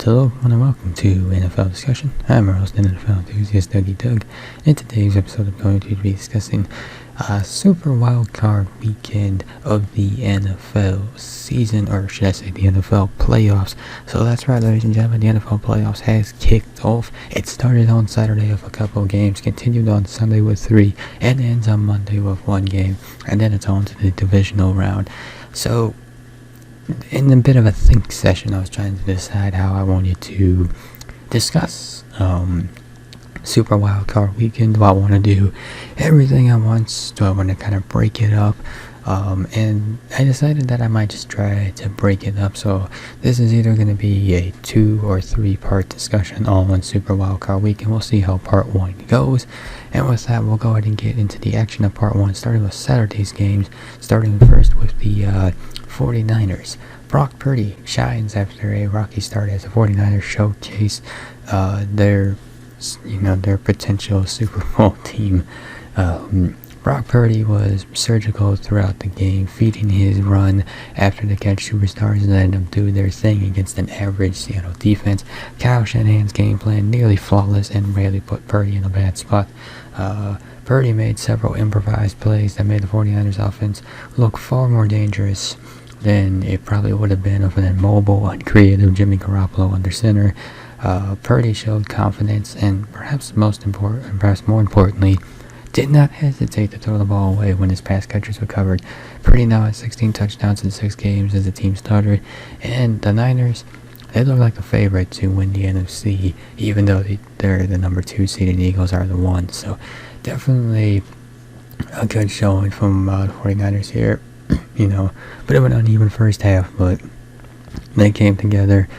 Hello everyone and welcome to NFL Discussion. I'm your host and NFL enthusiast Dougie Doug. In today's episode I'm going to be discussing Super Wildcard Weekend of the NFL season, or should I say the NFL playoffs. So that's right, ladies and gentlemen, the NFL playoffs has kicked off. It started on Saturday with a couple of games, continued on Sunday with 3, and ends on Monday with 1 game, and then it's on to the divisional round. So in a bit of a think session, I was trying to decide how I wanted to discuss Super Wildcard Weekend. Do I want to do everything at once? Do I want to kind of break it up? And I decided that I might just try to break it up. So this is either going to be a 2 or 3 part discussion all on Super Wildcard Weekend. We'll see how part 1 goes. And with that, we'll go ahead and get into the action of part 1, starting with Saturday's games, starting first with the 49ers. Brock Purdy shines after a rocky start as the 49ers showcase their potential Super Bowl team. Brock Purdy was surgical throughout the game, feeding his run after the catch superstars let them do their thing against an average Seattle defense. Kyle Shanahan's game plan nearly flawless and rarely put Purdy in a bad spot. Purdy made several improvised plays that made the 49ers offense look far more dangerous than it probably would have been with an immobile, uncreative Jimmy Garoppolo under center. Purdy showed confidence and perhaps more importantly, did not hesitate to throw the ball away when his pass catchers recovered. Purdy now has 16 touchdowns in 6 games as the team started, and the Niners, they look like a favorite to win the NFC, even though they're the number 2 seed and the Eagles are the 1. So definitely a good showing from the 49ers here. Bit of an uneven first half, but they came together,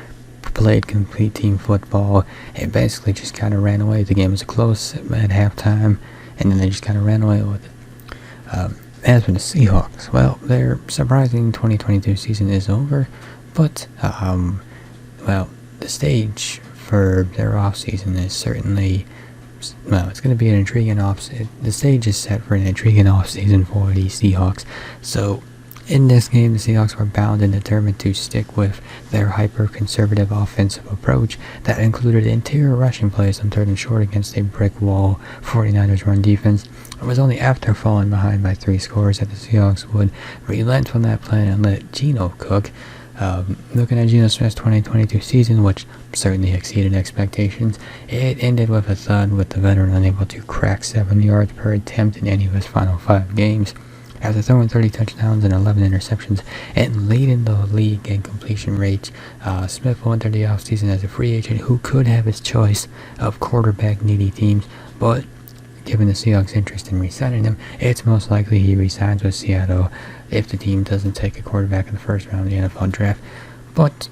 played complete team football, and basically just kind of ran away. The game was close at halftime, and then they just kind of ran away with it. As for the Seahawks, well, their surprising 2022 season is over, but, the stage for their offseason is certainly, it's going to be an intriguing offseason. The stage is set for an intriguing offseason for the Seahawks. So, in this game, the Seahawks were bound and determined to stick with their hyper-conservative offensive approach that included interior rushing plays on 3rd and short against a brick wall 49ers run defense. It was only after falling behind by 3 scores that the Seahawks would relent from that plan and let Geno cook. Looking at Geno Smith's 2022 season, which certainly exceeded expectations, it ended with a thud, with the veteran unable to crack 7 yards per attempt in any of his final 5 games. After throwing 30 touchdowns and 11 interceptions and leading the league in completion rates, Smith will enter the offseason as a free agent who could have his choice of quarterback-needy teams, but given the Seahawks' interest in re-signing him, it's most likely he re-signs with Seattle if the team doesn't take a quarterback in the first round of the NFL draft. But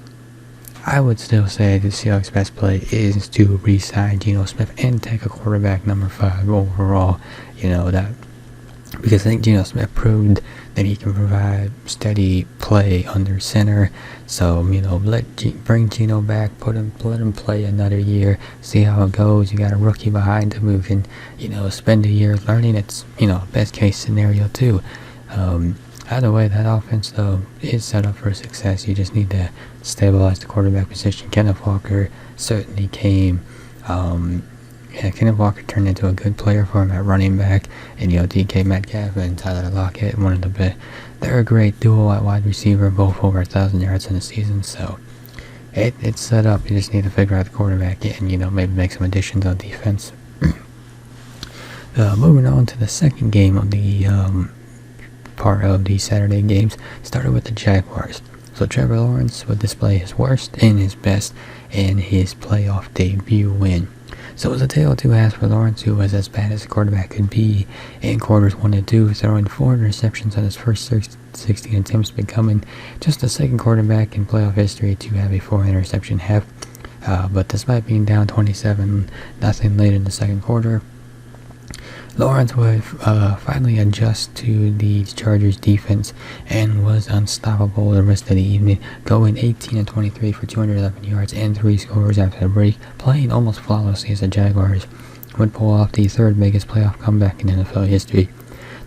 I would still say the Seahawks' best play is to re-sign Geno Smith and take a quarterback number 5 overall. Because I think Geno Smith proved that he can provide steady play under center. So, bring Geno back, let him play another year, see how it goes. You got a rookie behind him who can, spend a year learning. It's, best case scenario too. Either way, that offense, though, is set up for success. You just need to stabilize the quarterback position. Kenneth Walker certainly came. Kenneth Walker turned into a good player for him at running back, and DK Metcalf and Tyler Lockett, they're a great duo at wide receiver, both over 1,000 yards in a season. So it's set up. You just need to figure out the quarterback and maybe make some additions on defense. Moving on to the second game of the part of the Saturday games, started with the Jaguars. So Trevor Lawrence would display his worst and his best in his playoff debut win. So it was a tale of 2 halves for Lawrence, who was as bad as a quarterback could be in quarters 1 and 2, throwing 4 interceptions on his first 16 attempts, becoming just the second quarterback in playoff history to have a 4-interception half. But despite being down 27-0 late in the second quarter, Lawrence would finally adjust to the Chargers defense and was unstoppable the rest of the evening, going 18-23 for 211 yards and 3 scores after the break, playing almost flawlessly as the Jaguars would pull off the 3rd biggest playoff comeback in NFL history.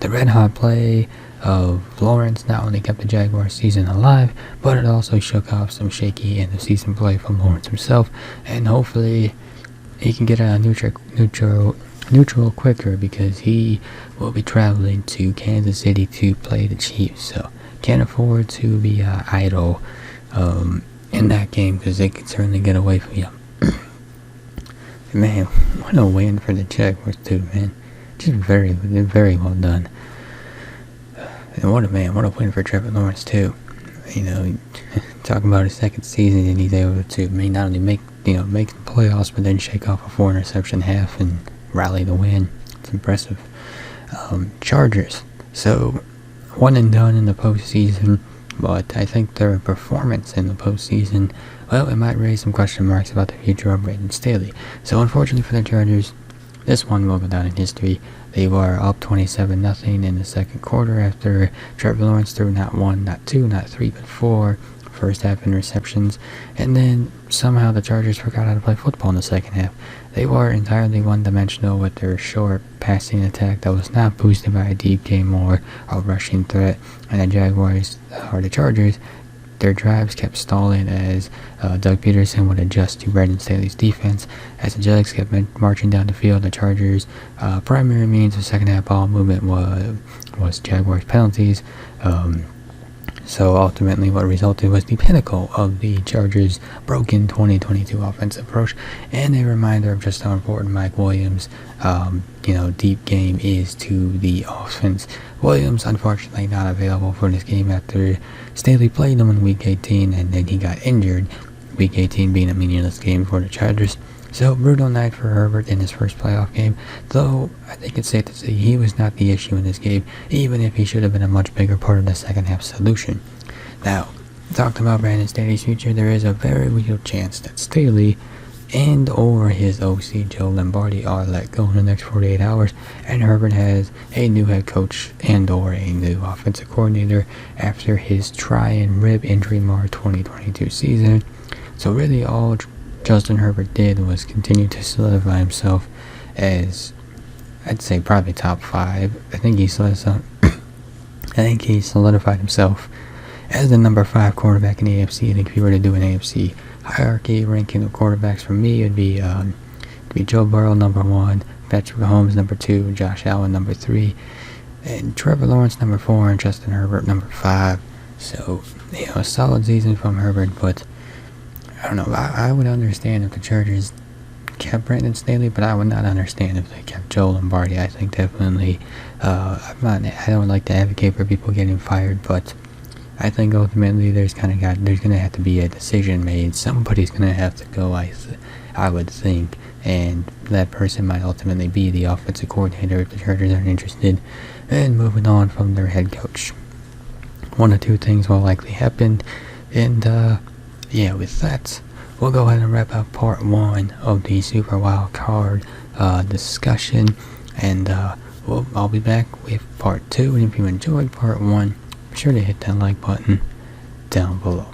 The red-hot play of Lawrence not only kept the Jaguars season alive, but it also shook off some shaky end of season play from Lawrence himself, and hopefully he can get a neutral quicker, because he will be traveling to Kansas City to play the Chiefs, so can't afford to be idle in that game, because they can certainly get away from you. Man, what a win for the Jaguars too, man. Just very well done. And what a win for Trevor Lawrence too. Talking about his second season, and he's able to not only make the playoffs, but then shake off a 4 interception half and rally the win. It's impressive. Chargers. So, one and done in the postseason, but I think their performance in the postseason, well, it might raise some question marks about the future of Brandon Staley. So, unfortunately for the Chargers, this one will go down in history. They were up 27-0 in the second quarter after Trevor Lawrence threw not 1, not 2, not 3, but 4 first half interceptions, and then somehow the Chargers forgot how to play football in the second half. They were entirely one-dimensional with their short passing attack that was not boosted by a deep game or a rushing threat, and the Chargers, their drives kept stalling as Doug Peterson would adjust to Brandon Staley's defense. As the Jags kept marching down the field, the Chargers' primary means of second half ball movement was Jaguars penalties. So ultimately what resulted was the pinnacle of the Chargers' broken 2022 offensive approach, and a reminder of just how important Mike Williams' deep game is to the offense. Williams, unfortunately, not available for this game after Staley played him in Week 18, and then he got injured, Week 18 being a meaningless game for the Chargers. So, brutal night for Herbert in his first playoff game, though I think it's safe to say he was not the issue in this game, even if he should have been a much bigger part of the second half solution. Now, talking about Brandon Staley's future, there is a very real chance that Staley and or his OC Joe Lombardi are let go in the next 48 hours, and Herbert has a new head coach and or a new offensive coordinator after his try and rib injury marred 2022 season. So really all Justin Herbert did was continue to solidify himself as, I'd say, probably top 5. I think he solidified himself as the number 5 quarterback in the AFC. I think if you were to do an AFC hierarchy ranking of quarterbacks, for me, it'd be Joe Burrow number 1, Patrick Mahomes number 2, Josh Allen number 3, and Trevor Lawrence number 4, and Justin Herbert number 5. So, a solid season from Herbert, but I don't know. I would understand if the Chargers kept Brandon Staley, but I would not understand if they kept Joe Lombardi. I think definitely, I don't like to advocate for people getting fired, but I think ultimately there's going to have to be a decision made. Somebody's going to have to go, I would think, and that person might ultimately be the offensive coordinator if the Chargers aren't interested in moving on from their head coach. One or two things will likely happen, and with that, we'll go ahead and wrap up part 1 of the Super Wild Card discussion, and I'll be back with part 2, and if you enjoyed part 1, be sure to hit that like button down below.